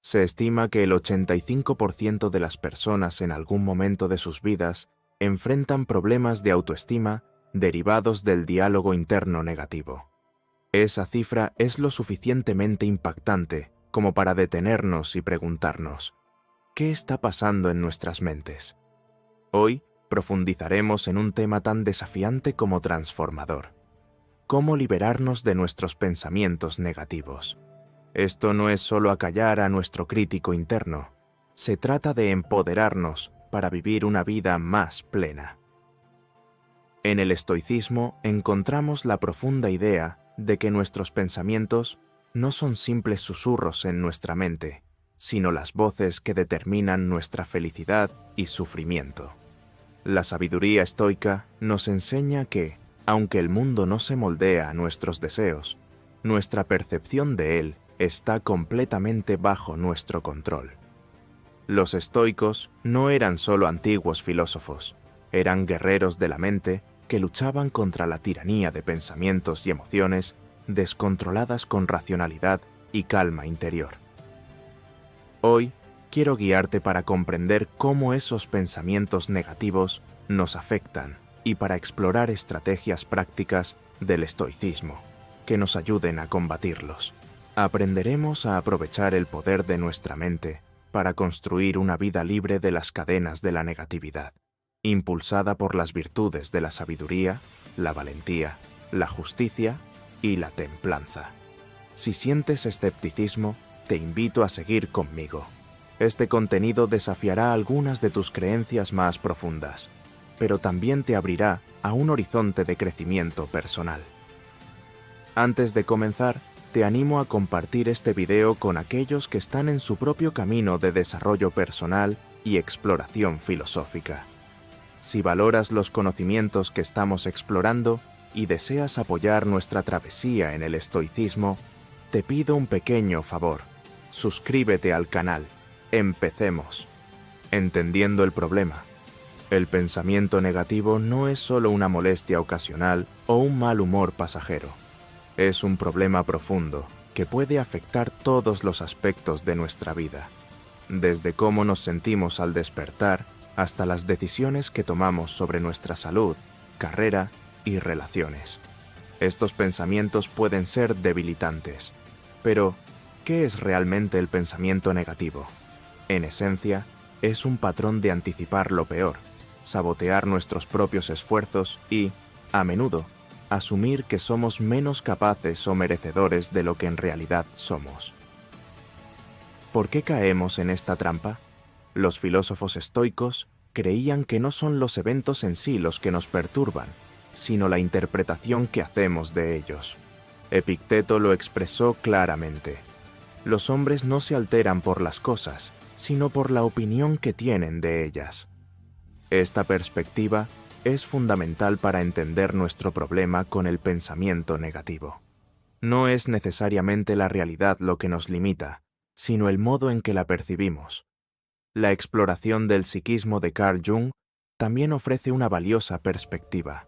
Se estima que el 85% de las personas en algún momento de sus vidas enfrentan problemas de autoestima derivados del diálogo interno negativo. Esa cifra es lo suficientemente impactante como para detenernos y preguntarnos, ¿qué está pasando en nuestras mentes? Hoy profundizaremos en un tema tan desafiante como transformador. ¿Cómo liberarnos de nuestros pensamientos negativos? Esto no es solo acallar a nuestro crítico interno, se trata de empoderarnos para vivir una vida más plena. En el estoicismo encontramos la profunda idea de que nuestros pensamientos no son simples susurros en nuestra mente, sino las voces que determinan nuestra felicidad y sufrimiento. La sabiduría estoica nos enseña que, aunque el mundo no se moldea a nuestros deseos, nuestra percepción de él está completamente bajo nuestro control. Los estoicos no eran solo antiguos filósofos, eran guerreros de la mente que luchaban contra la tiranía de pensamientos y emociones descontroladas con racionalidad y calma interior. Hoy quiero guiarte para comprender cómo esos pensamientos negativos nos afectan y para explorar estrategias prácticas del estoicismo que nos ayuden a combatirlos. Aprenderemos a aprovechar el poder de nuestra mente para construir una vida libre de las cadenas de la negatividad, impulsada por las virtudes de la sabiduría, la valentía, la justicia y la templanza. Si sientes escepticismo, te invito a seguir conmigo. Este contenido desafiará algunas de tus creencias más profundas, pero también te abrirá a un horizonte de crecimiento personal. Antes de comenzar, te animo a compartir este video con aquellos que están en su propio camino de desarrollo personal y exploración filosófica. Si valoras los conocimientos que estamos explorando y deseas apoyar nuestra travesía en el estoicismo, te pido un pequeño favor. Suscríbete al canal. Empecemos. Entendiendo el problema. El pensamiento negativo no es solo una molestia ocasional o un mal humor pasajero. Es un problema profundo que puede afectar todos los aspectos de nuestra vida, desde cómo nos sentimos al despertar hasta las decisiones que tomamos sobre nuestra salud, carrera y relaciones. Estos pensamientos pueden ser debilitantes. Pero, ¿qué es realmente el pensamiento negativo? En esencia, es un patrón de anticipar lo peor, sabotear nuestros propios esfuerzos y, a menudo, asumir que somos menos capaces o merecedores de lo que en realidad somos. ¿Por qué caemos en esta trampa? Los filósofos estoicos creían que no son los eventos en sí los que nos perturban, sino la interpretación que hacemos de ellos. Epicteto lo expresó claramente. Los hombres no se alteran por las cosas, sino por la opinión que tienen de ellas. Esta perspectiva es fundamental para entender nuestro problema con el pensamiento negativo. No es necesariamente la realidad lo que nos limita, sino el modo en que la percibimos. La exploración del psiquismo de Carl Jung también ofrece una valiosa perspectiva.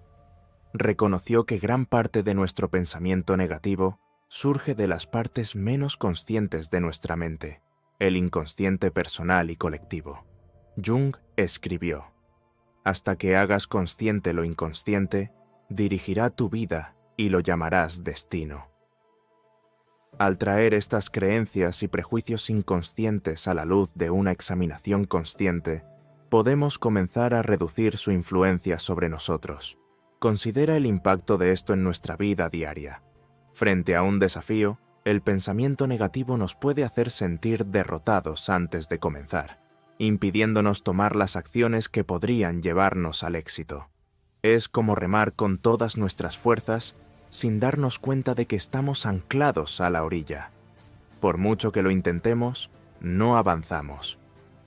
Reconoció que gran parte de nuestro pensamiento negativo surge de las partes menos conscientes de nuestra mente, el inconsciente personal y colectivo. Jung escribió: «Hasta que hagas consciente lo inconsciente, dirigirá tu vida y lo llamarás destino». Al traer estas creencias y prejuicios inconscientes a la luz de una examinación consciente, podemos comenzar a reducir su influencia sobre nosotros. Considera el impacto de esto en nuestra vida diaria. Frente a un desafío, el pensamiento negativo nos puede hacer sentir derrotados antes de comenzar, impidiéndonos tomar las acciones que podrían llevarnos al éxito. Es como remar con todas nuestras fuerzas sin darnos cuenta de que estamos anclados a la orilla. Por mucho que lo intentemos, no avanzamos.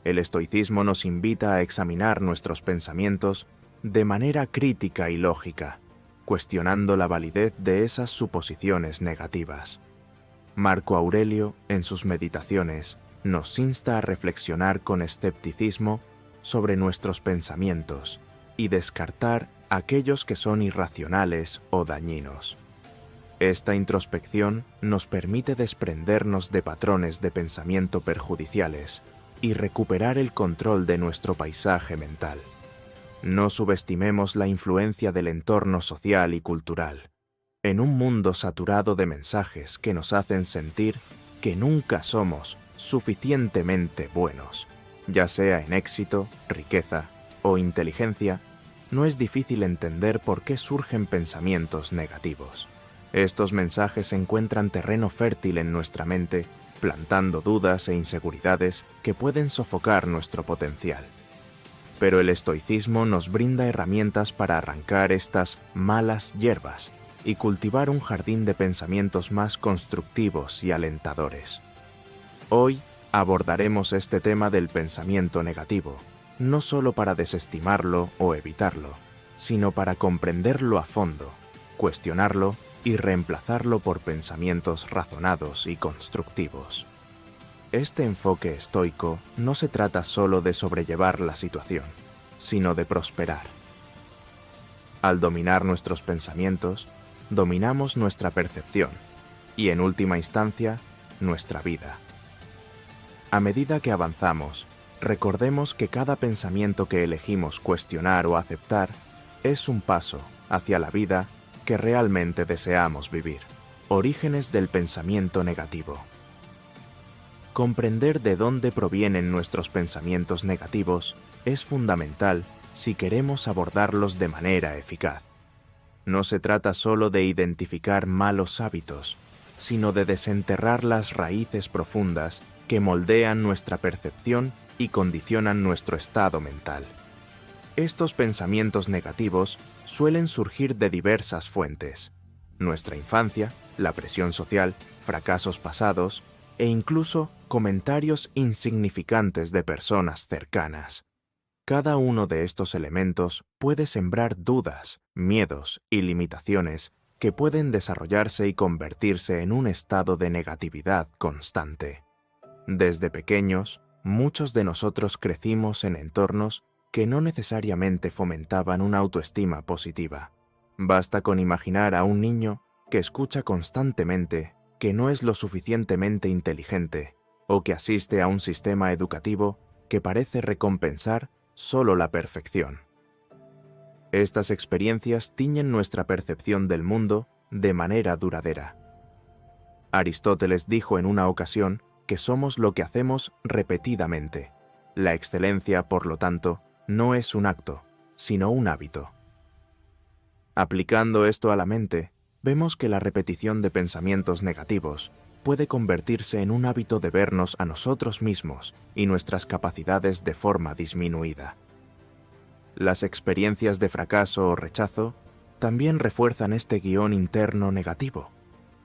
El estoicismo nos invita a examinar nuestros pensamientos de manera crítica y lógica, cuestionando la validez de esas suposiciones negativas. Marco Aurelio, en sus meditaciones, nos insta a reflexionar con escepticismo sobre nuestros pensamientos y descartar aquellos que son irracionales o dañinos. Esta introspección nos permite desprendernos de patrones de pensamiento perjudiciales y recuperar el control de nuestro paisaje mental. No subestimemos la influencia del entorno social y cultural. En un mundo saturado de mensajes que nos hacen sentir que nunca somos suficientemente buenos, ya sea en éxito, riqueza o inteligencia, no es difícil entender por qué surgen pensamientos negativos. Estos mensajes encuentran terreno fértil en nuestra mente, plantando dudas e inseguridades que pueden sofocar nuestro potencial. Pero el estoicismo nos brinda herramientas para arrancar estas malas hierbas y cultivar un jardín de pensamientos más constructivos y alentadores. Hoy abordaremos este tema del pensamiento negativo, no solo para desestimarlo o evitarlo, sino para comprenderlo a fondo, cuestionarlo y reemplazarlo por pensamientos razonados y constructivos. Este enfoque estoico no se trata solo de sobrellevar la situación, sino de prosperar. Al dominar nuestros pensamientos, dominamos nuestra percepción y, en última instancia, nuestra vida. A medida que avanzamos, recordemos que cada pensamiento que elegimos cuestionar o aceptar es un paso hacia la vida que realmente deseamos vivir. Orígenes del pensamiento negativo. Comprender de dónde provienen nuestros pensamientos negativos es fundamental si queremos abordarlos de manera eficaz. No se trata solo de identificar malos hábitos, sino de desenterrar las raíces profundas que moldean nuestra percepción y condicionan nuestro estado mental. Estos pensamientos negativos suelen surgir de diversas fuentes: nuestra infancia, la presión social, fracasos pasados e incluso comentarios insignificantes de personas cercanas. Cada uno de estos elementos puede sembrar dudas, miedos y limitaciones que pueden desarrollarse y convertirse en un estado de negatividad constante. Desde pequeños, muchos de nosotros crecimos en entornos que no necesariamente fomentaban una autoestima positiva. Basta con imaginar a un niño que escucha constantemente que no es lo suficientemente inteligente o que asiste a un sistema educativo que parece recompensar solo la perfección. Estas experiencias tiñen nuestra percepción del mundo de manera duradera. Aristóteles dijo en una ocasión que somos lo que hacemos repetidamente. La excelencia, por lo tanto, no es un acto, sino un hábito. Aplicando esto a la mente, vemos que la repetición de pensamientos negativos puede convertirse en un hábito de vernos a nosotros mismos y nuestras capacidades de forma disminuida. Las experiencias de fracaso o rechazo también refuerzan este guión interno negativo.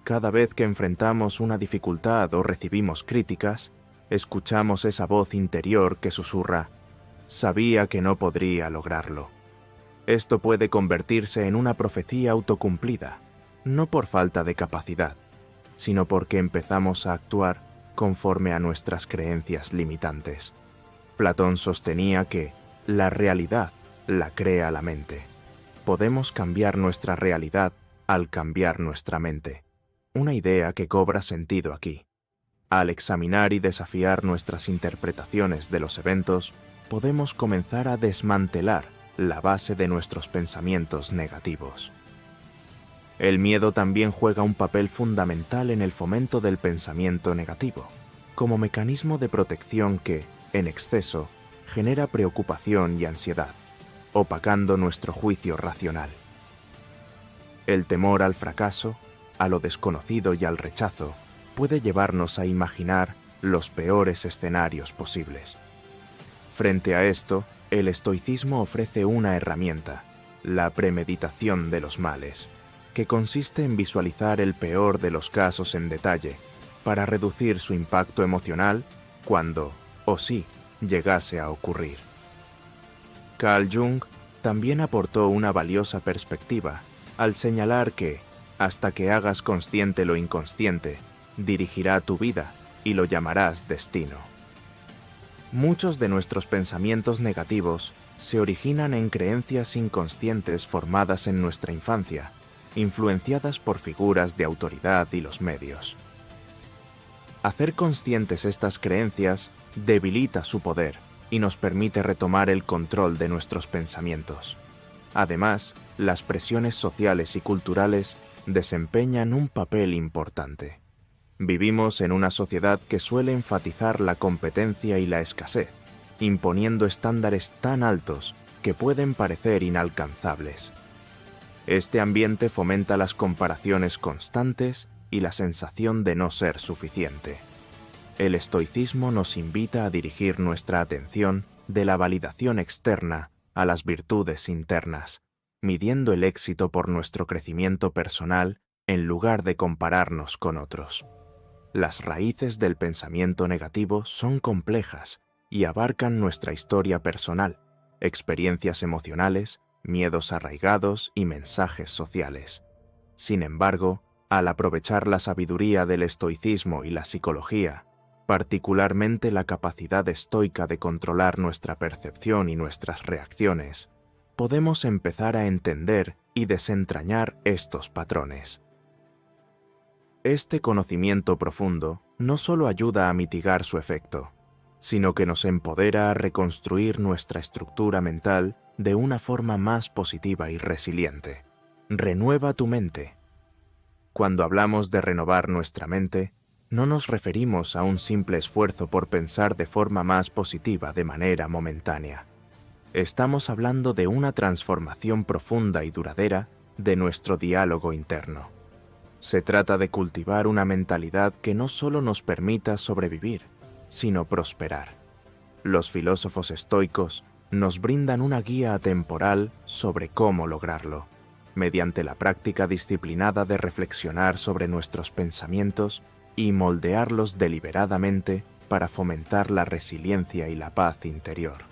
Cada vez que enfrentamos una dificultad o recibimos críticas, escuchamos esa voz interior que susurra: «Sabía que no podría lograrlo». Esto puede convertirse en una profecía autocumplida, no por falta de capacidad, sino porque empezamos a actuar conforme a nuestras creencias limitantes. Platón sostenía que la realidad la crea la mente. Podemos cambiar nuestra realidad al cambiar nuestra mente. Una idea que cobra sentido aquí. Al examinar y desafiar nuestras interpretaciones de los eventos, podemos comenzar a desmantelar la base de nuestros pensamientos negativos. El miedo también juega un papel fundamental en el fomento del pensamiento negativo, como mecanismo de protección que, en exceso, genera preocupación y ansiedad, opacando nuestro juicio racional. El temor al fracaso, a lo desconocido y al rechazo puede llevarnos a imaginar los peores escenarios posibles. Frente a esto, el estoicismo ofrece una herramienta, la premeditación de los males, que consiste en visualizar el peor de los casos en detalle para reducir su impacto emocional cuando, o si, llegase a ocurrir. Carl Jung también aportó una valiosa perspectiva al señalar que, hasta que hagas consciente lo inconsciente, dirigirá tu vida y lo llamarás destino. Muchos de nuestros pensamientos negativos se originan en creencias inconscientes formadas en nuestra infancia influenciadas por figuras de autoridad y los medios. Hacer conscientes estas creencias debilita su poder y nos permite retomar el control de nuestros pensamientos. Además, las presiones sociales y culturales desempeñan un papel importante. Vivimos en una sociedad que suele enfatizar la competencia y la escasez, imponiendo estándares tan altos que pueden parecer inalcanzables. Este ambiente fomenta las comparaciones constantes y la sensación de no ser suficiente. El estoicismo nos invita a dirigir nuestra atención de la validación externa a las virtudes internas, midiendo el éxito por nuestro crecimiento personal en lugar de compararnos con otros. Las raíces del pensamiento negativo son complejas y abarcan nuestra historia personal, experiencias emocionales, miedos arraigados y mensajes sociales. Sin embargo, al aprovechar la sabiduría del estoicismo y la psicología, particularmente la capacidad estoica de controlar nuestra percepción y nuestras reacciones, podemos empezar a entender y desentrañar estos patrones. Este conocimiento profundo no solo ayuda a mitigar su efecto, sino que nos empodera a reconstruir nuestra estructura mental de una forma más positiva y resiliente. Renueva tu mente. Cuando hablamos de renovar nuestra mente, no nos referimos a un simple esfuerzo por pensar de forma más positiva de manera momentánea. Estamos hablando de una transformación profunda y duradera de nuestro diálogo interno. Se trata de cultivar una mentalidad que no solo nos permita sobrevivir, sino prosperar. Los filósofos estoicos nos brindan una guía atemporal sobre cómo lograrlo, mediante la práctica disciplinada de reflexionar sobre nuestros pensamientos y moldearlos deliberadamente para fomentar la resiliencia y la paz interior.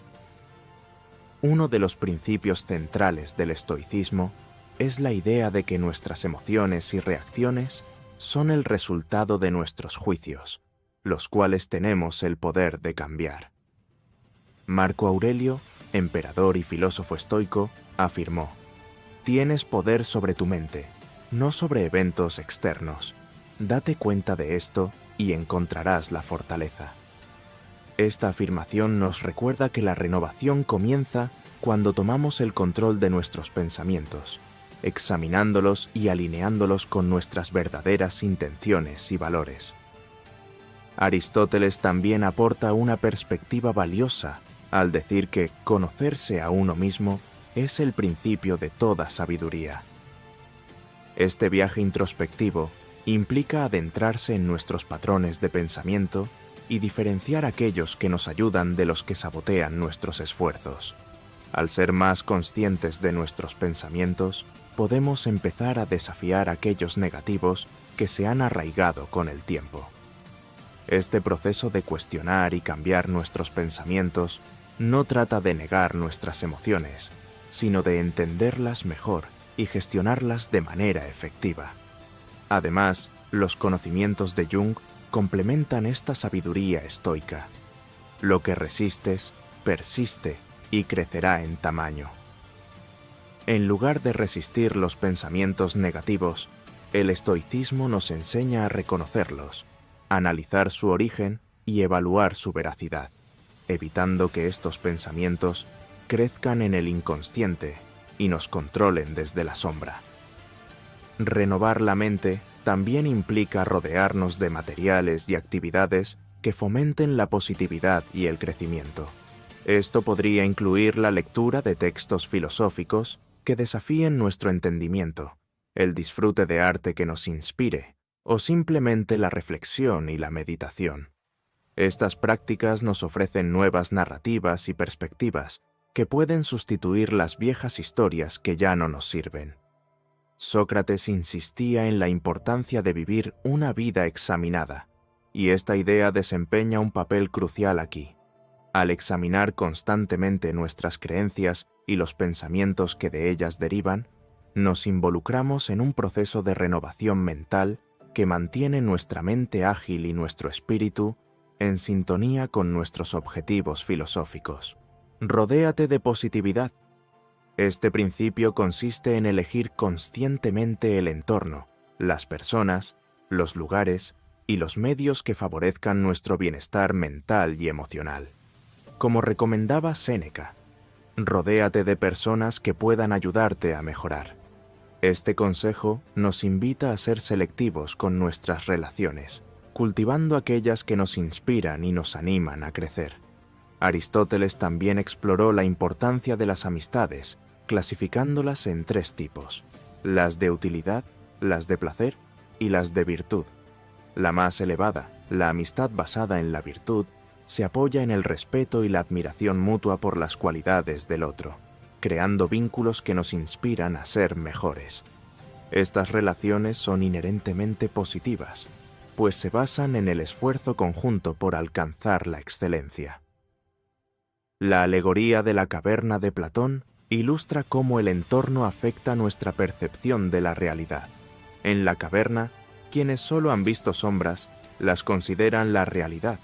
Uno de los principios centrales del estoicismo es la idea de que nuestras emociones y reacciones son el resultado de nuestros juicios, los cuales tenemos el poder de cambiar. Marco Aurelio, emperador y filósofo estoico, afirmó: «Tienes poder sobre tu mente, no sobre eventos externos. Date cuenta de esto y encontrarás la fortaleza». Esta afirmación nos recuerda que la renovación comienza cuando tomamos el control de nuestros pensamientos, examinándolos y alineándolos con nuestras verdaderas intenciones y valores. Aristóteles también aporta una perspectiva valiosa al decir que conocerse a uno mismo es el principio de toda sabiduría. Este viaje introspectivo implica adentrarse en nuestros patrones de pensamiento y diferenciar aquellos que nos ayudan de los que sabotean nuestros esfuerzos. Al ser más conscientes de nuestros pensamientos, podemos empezar a desafiar aquellos negativos que se han arraigado con el tiempo. Este proceso de cuestionar y cambiar nuestros pensamientos no trata de negar nuestras emociones, sino de entenderlas mejor y gestionarlas de manera efectiva. Además, los conocimientos de Jung complementan esta sabiduría estoica. Lo que resistes, persiste y crecerá en tamaño. En lugar de resistir los pensamientos negativos, el estoicismo nos enseña a reconocerlos, analizar su origen y evaluar su veracidad, evitando que estos pensamientos crezcan en el inconsciente y nos controlen desde la sombra. Renovar la mente también implica rodearnos de materiales y actividades que fomenten la positividad y el crecimiento. Esto podría incluir la lectura de textos filosóficos que desafíen nuestro entendimiento, el disfrute de arte que nos inspire, o simplemente la reflexión y la meditación. Estas prácticas nos ofrecen nuevas narrativas y perspectivas que pueden sustituir las viejas historias que ya no nos sirven. Sócrates insistía en la importancia de vivir una vida examinada, y esta idea desempeña un papel crucial aquí. Al examinar constantemente nuestras creencias y los pensamientos que de ellas derivan, nos involucramos en un proceso de renovación mental que mantiene nuestra mente ágil y nuestro espíritu en sintonía con nuestros objetivos filosóficos. Rodéate de positividad. Este principio consiste en elegir conscientemente el entorno, las personas, los lugares y los medios que favorezcan nuestro bienestar mental y emocional. Como recomendaba Séneca, rodéate de personas que puedan ayudarte a mejorar. Este consejo nos invita a ser selectivos con nuestras relaciones, cultivando aquellas que nos inspiran y nos animan a crecer. Aristóteles también exploró la importancia de las amistades, clasificándolas en 3 tipos: las de utilidad, las de placer y las de virtud. La más elevada, la amistad basada en la virtud, se apoya en el respeto y la admiración mutua por las cualidades del otro, creando vínculos que nos inspiran a ser mejores. Estas relaciones son inherentemente positivas, pues se basan en el esfuerzo conjunto por alcanzar la excelencia. La alegoría de la caverna de Platón ilustra cómo el entorno afecta nuestra percepción de la realidad. En la caverna, quienes solo han visto sombras, las consideran la realidad,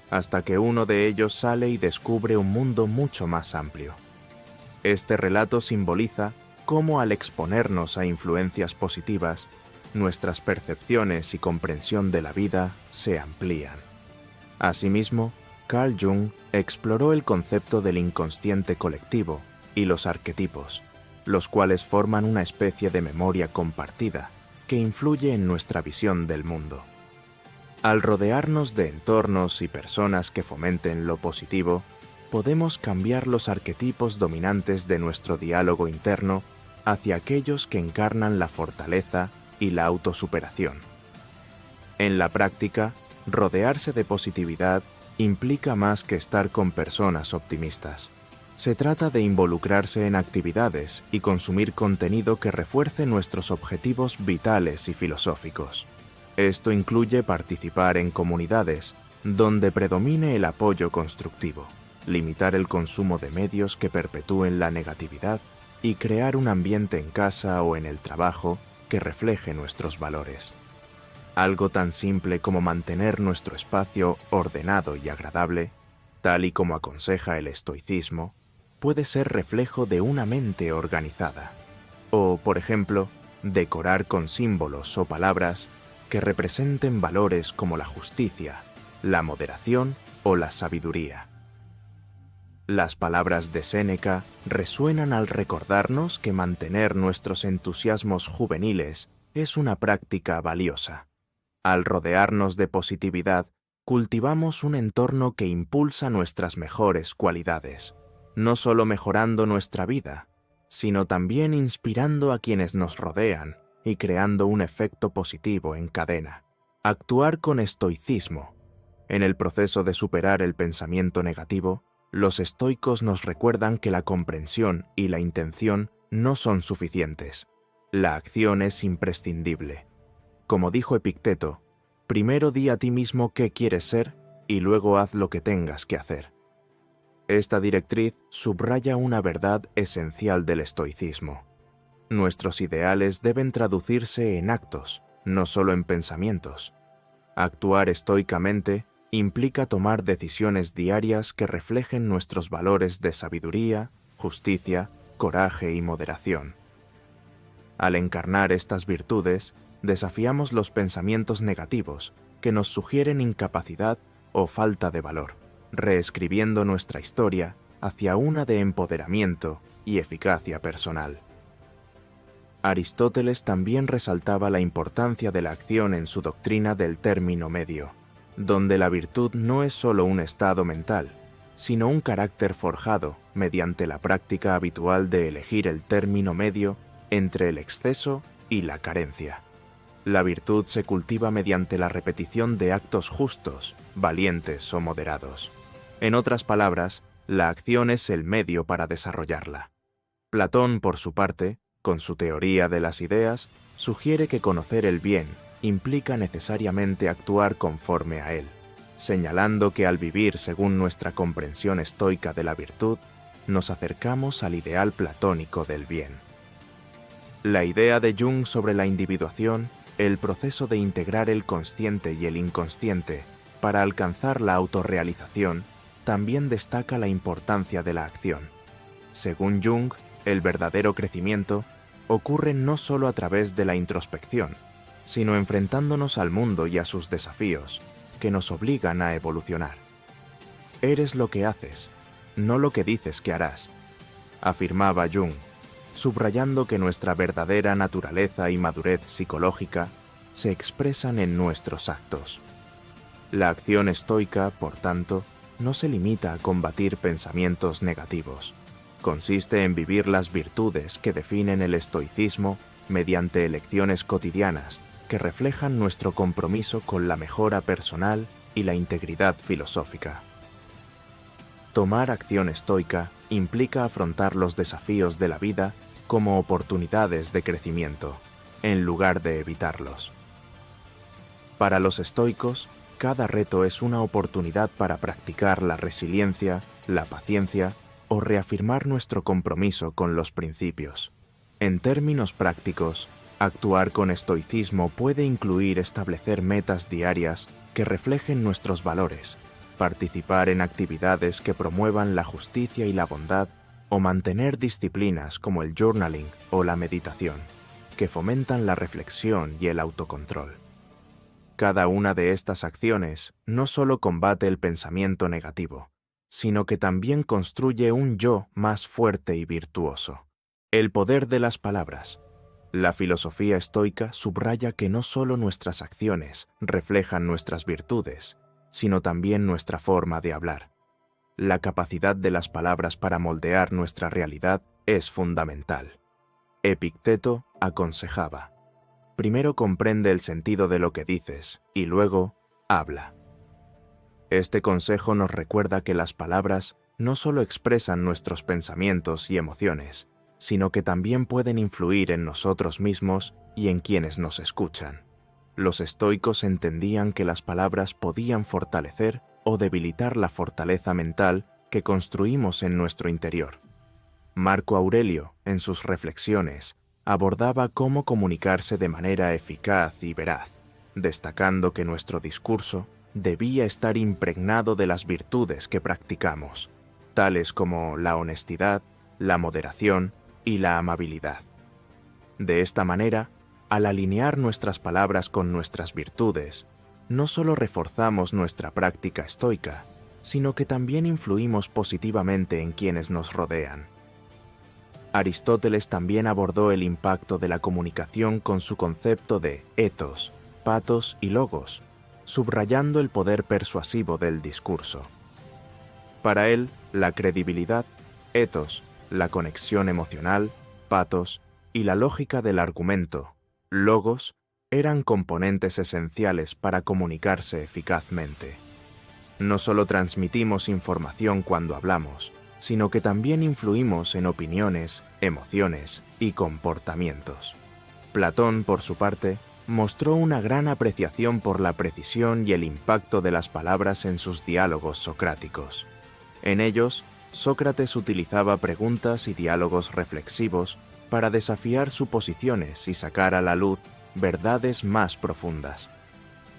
hasta que uno de ellos sale y descubre un mundo mucho más amplio. Este relato simboliza cómo al exponernos a influencias positivas, nuestras percepciones y comprensión de la vida se amplían. Asimismo, Carl Jung exploró el concepto del inconsciente colectivo y los arquetipos, los cuales forman una especie de memoria compartida que influye en nuestra visión del mundo. Al rodearnos de entornos y personas que fomenten lo positivo, podemos cambiar los arquetipos dominantes de nuestro diálogo interno hacia aquellos que encarnan la fortaleza y la autosuperación. En la práctica, rodearse de positividad implica más que estar con personas optimistas. Se trata de involucrarse en actividades y consumir contenido que refuerce nuestros objetivos vitales y filosóficos. Esto incluye participar en comunidades donde predomine el apoyo constructivo, limitar el consumo de medios que perpetúen la negatividad y crear un ambiente en casa o en el trabajo que refleje nuestros valores. Algo tan simple como mantener nuestro espacio ordenado y agradable, tal y como aconseja el estoicismo, puede ser reflejo de una mente organizada. O, por ejemplo, decorar con símbolos o palabras que representen valores como la justicia, la moderación o la sabiduría. Las palabras de Séneca resuenan al recordarnos que mantener nuestros entusiasmos juveniles es una práctica valiosa. Al rodearnos de positividad, cultivamos un entorno que impulsa nuestras mejores cualidades, no solo mejorando nuestra vida, sino también inspirando a quienes nos rodean y creando un efecto positivo en cadena. Actuar con estoicismo. En el proceso de superar el pensamiento negativo, los estoicos nos recuerdan que la comprensión y la intención no son suficientes. La acción es imprescindible. Como dijo Epicteto, primero di a ti mismo qué quieres ser y luego haz lo que tengas que hacer. Esta directriz subraya una verdad esencial del estoicismo. Nuestros ideales deben traducirse en actos, no solo en pensamientos. Actuar estoicamente implica tomar decisiones diarias que reflejen nuestros valores de sabiduría, justicia, coraje y moderación. Al encarnar estas virtudes, desafiamos los pensamientos negativos que nos sugieren incapacidad o falta de valor, reescribiendo nuestra historia hacia una de empoderamiento y eficacia personal. Aristóteles también resaltaba la importancia de la acción en su doctrina del término medio, donde la virtud no es solo un estado mental, sino un carácter forjado mediante la práctica habitual de elegir el término medio entre el exceso y la carencia. La virtud se cultiva mediante la repetición de actos justos, valientes o moderados. En otras palabras, la acción es el medio para desarrollarla. Platón, por su parte, con su teoría de las ideas, sugiere que conocer el bien implica necesariamente actuar conforme a él, señalando que al vivir según nuestra comprensión estoica de la virtud, nos acercamos al ideal platónico del bien. La idea de Jung sobre la individuación, el proceso de integrar el consciente y el inconsciente para alcanzar la autorrealización, también destaca la importancia de la acción. Según Jung, El verdadero crecimiento ocurre no solo a través de la introspección, sino enfrentándonos al mundo y a sus desafíos, que nos obligan a evolucionar. Eres lo que haces, no lo que dices que harás, afirmaba Jung, subrayando que nuestra verdadera naturaleza y madurez psicológica se expresan en nuestros actos. La acción estoica, por tanto, no se limita a combatir pensamientos negativos. Consiste en vivir las virtudes que definen el estoicismo mediante elecciones cotidianas que reflejan nuestro compromiso con la mejora personal y la integridad filosófica. Tomar acción estoica implica afrontar los desafíos de la vida como oportunidades de crecimiento, en lugar de evitarlos. Para los estoicos, cada reto es una oportunidad para practicar la resiliencia, la paciencia o reafirmar nuestro compromiso con los principios. En términos prácticos, actuar con estoicismo puede incluir establecer metas diarias que reflejen nuestros valores, participar en actividades que promuevan la justicia y la bondad, o mantener disciplinas como el journaling o la meditación, que fomentan la reflexión y el autocontrol. Cada una de estas acciones no solo combate el pensamiento negativo, sino que también construye un yo más fuerte y virtuoso. El poder de las palabras. La filosofía estoica subraya que no solo nuestras acciones reflejan nuestras virtudes, sino también nuestra forma de hablar. La capacidad de las palabras para moldear nuestra realidad es fundamental. Epicteto aconsejaba: primero comprende el sentido de lo que dices y luego habla. Este consejo nos recuerda que las palabras no solo expresan nuestros pensamientos y emociones, sino que también pueden influir en nosotros mismos y en quienes nos escuchan. Los estoicos entendían que las palabras podían fortalecer o debilitar la fortaleza mental que construimos en nuestro interior. Marco Aurelio, en sus reflexiones, abordaba cómo comunicarse de manera eficaz y veraz, destacando que nuestro discurso debía estar impregnado de las virtudes que practicamos, tales como la honestidad, la moderación y la amabilidad. De esta manera, al alinear nuestras palabras con nuestras virtudes, no solo reforzamos nuestra práctica estoica, sino que también influimos positivamente en quienes nos rodean. Aristóteles también abordó el impacto de la comunicación con su concepto de ethos, pathos y logos, subrayando el poder persuasivo del discurso. Para él, la credibilidad, ethos, la conexión emocional, pathos y la lógica del argumento, logos, eran componentes esenciales para comunicarse eficazmente. No solo transmitimos información cuando hablamos, sino que también influimos en opiniones, emociones y comportamientos. Platón, por su parte, mostró una gran apreciación por la precisión y el impacto de las palabras en sus diálogos socráticos. En ellos, Sócrates utilizaba preguntas y diálogos reflexivos para desafiar suposiciones y sacar a la luz verdades más profundas.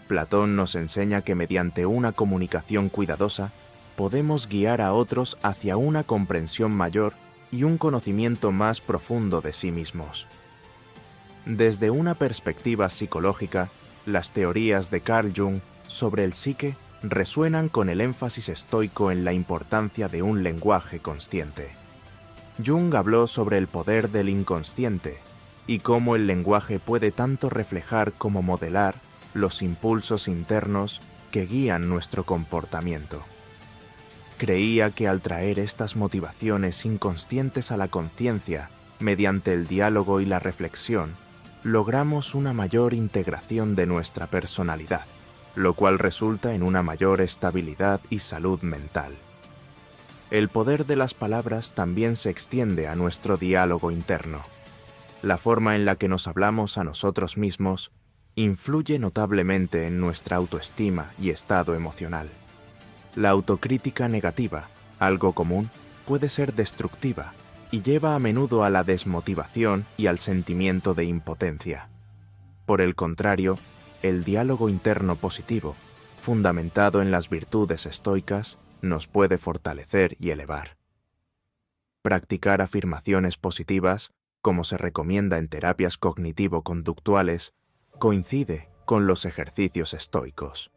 Platón nos enseña que mediante una comunicación cuidadosa podemos guiar a otros hacia una comprensión mayor y un conocimiento más profundo de sí mismos. Desde una perspectiva psicológica, las teorías de Carl Jung sobre el psique resuenan con el énfasis estoico en la importancia de un lenguaje consciente. Jung habló sobre el poder del inconsciente y cómo el lenguaje puede tanto reflejar como modelar los impulsos internos que guían nuestro comportamiento. Creía que al traer estas motivaciones inconscientes a la conciencia mediante el diálogo y la reflexión, logramos una mayor integración de nuestra personalidad, lo cual resulta en una mayor estabilidad y salud mental. El poder de las palabras también se extiende a nuestro diálogo interno. La forma en la que nos hablamos a nosotros mismos influye notablemente en nuestra autoestima y estado emocional. La autocrítica negativa, algo común, puede ser destructiva y lleva a menudo a la desmotivación y al sentimiento de impotencia. Por el contrario, el diálogo interno positivo, fundamentado en las virtudes estoicas, nos puede fortalecer y elevar. Practicar afirmaciones positivas, como se recomienda en terapias cognitivo-conductuales, coincide con los ejercicios estoicos.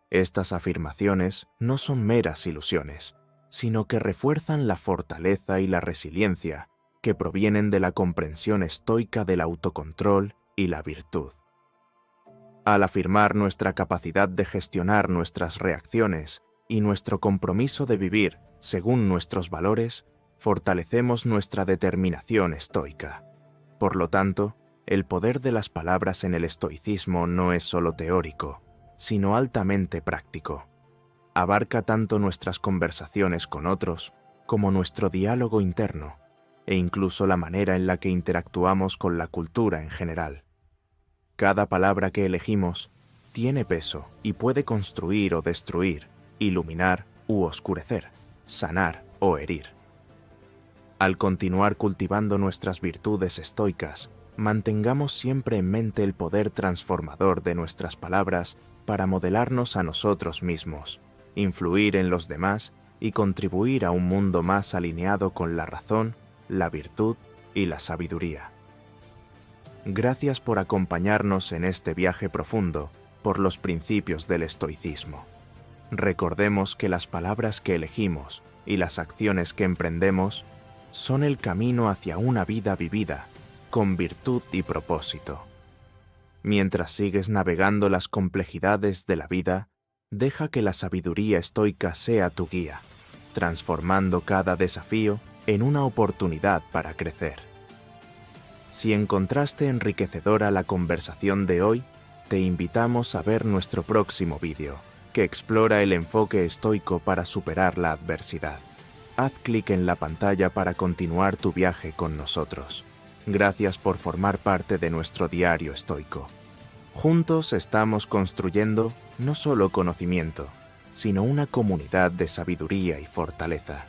Estas afirmaciones no son meras ilusiones, sino que refuerzan la fortaleza y la resiliencia que provienen de la comprensión estoica del autocontrol y la virtud. Al afirmar nuestra capacidad de gestionar nuestras reacciones y nuestro compromiso de vivir según nuestros valores, fortalecemos nuestra determinación estoica. Por lo tanto, el poder de las palabras en el estoicismo no es solo teórico, sino altamente práctico. Abarca tanto nuestras conversaciones con otros como nuestro diálogo interno, e incluso la manera en la que interactuamos con la cultura en general. Cada palabra que elegimos tiene peso y puede construir o destruir, iluminar u oscurecer, sanar o herir. Al continuar cultivando nuestras virtudes estoicas, mantengamos siempre en mente el poder transformador de nuestras palabras para modelarnos a nosotros mismos, influir en los demás y contribuir a un mundo más alineado con la razón, la virtud y la sabiduría. Gracias por acompañarnos en este viaje profundo por los principios del estoicismo. Recordemos que las palabras que elegimos y las acciones que emprendemos son el camino hacia una vida vivida, con virtud y propósito. Mientras sigues navegando las complejidades de la vida, deja que la sabiduría estoica sea tu guía, transformando cada desafío en una oportunidad para crecer. Si encontraste enriquecedora la conversación de hoy, te invitamos a ver nuestro próximo vídeo, que explora el enfoque estoico para superar la adversidad. Haz clic en la pantalla para continuar tu viaje con nosotros. Gracias por formar parte de nuestro diario estoico. Juntos estamos construyendo no solo conocimiento, sino una comunidad de sabiduría y fortaleza.